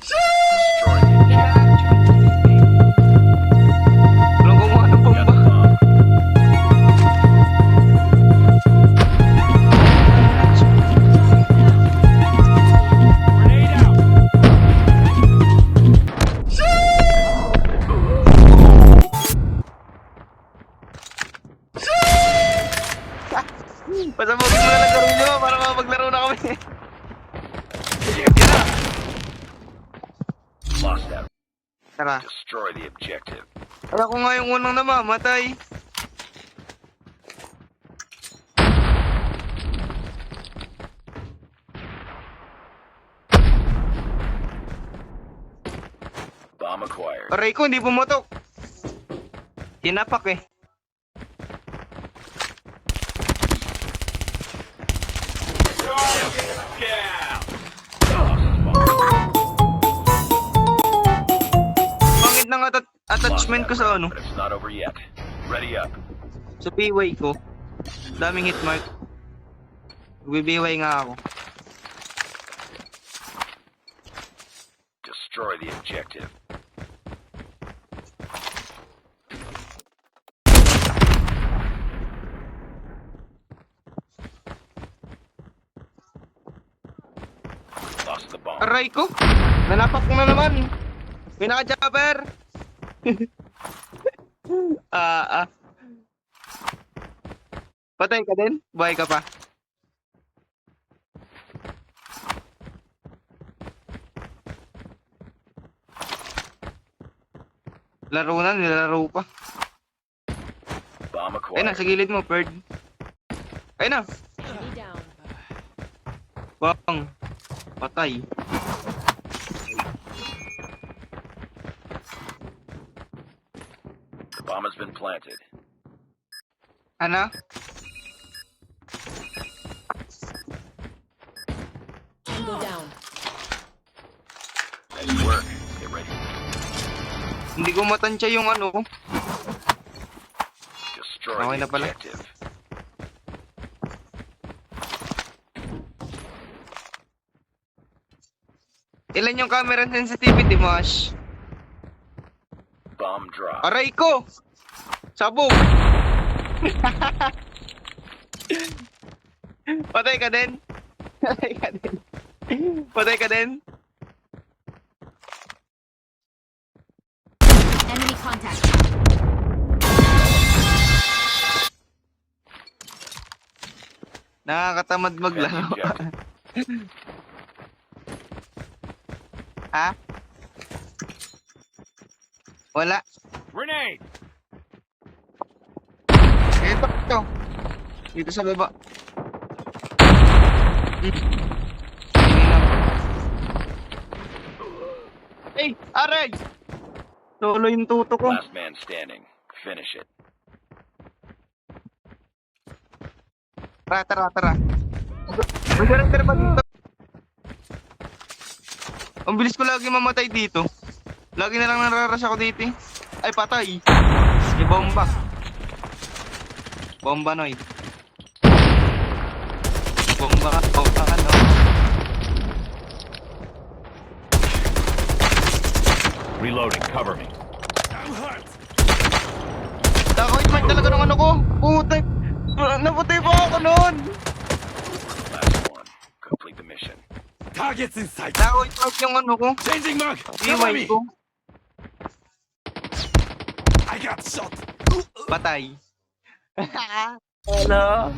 Destroy the objective. Walang gumawa ng Got bomba. the bomb. Grenade out. Pasabugin mo na lang laro nyo para mapaglaro na kami. Lost that. Tara. Destroy the objective. Ay, ako nga yung unang namamatay. Bomb acquired. Aray ko, hindi pumotok. Tinapak eh. Pangit ng attachment ko sa ano, But it's not over yet. Ready up. sa PY ko. Daming hit mark. Magbibiway nga ako. Destroy the objective. Lost the bomb. Aray ko! Nanapak ko na naman! May naka-jabber! Ah. Patay ka din? Buhay ka pa? Laro na, nilalaro pa. Bomb Ayun na, acquired. sa gilid mo, Perd. Ayun na! Enemy down. Bang! Patay. The bomb has been planted. Ano? Tango down. Nice work. Get ready. Hindi ko matansya yung ano ko. Destroy Okay the na pala. objective. Ilan yung camera sensitivity mo, Ash? Bomb drop. Aray ko! Sabog! Patay ka din? Patay ka din? Patay ka din? Enemy contact. Nakakatamad Defend the maglaro. objective. Ha? Wala. Grenade! Ito. Dito sa baba. Hey, aray! Solo yung tuto ko. Last man standing. Finish it. Tara. Mag-surrender ba dito? Ang bilis ko lagi mamatay dito. Lagi na lang nararush ako dito eh. Ay, patay. May bomba. Bomba, Noy. Bomba ka, no? Reloading. Cover me. Takot man talaga ng ano ko. Putay. Naputay pa ako noon. Last one. Complete the mission. Targets in sight. Takot man yung ano ko. Changing mag. Cover Iway me. ko. I got shot. Patay. Hello?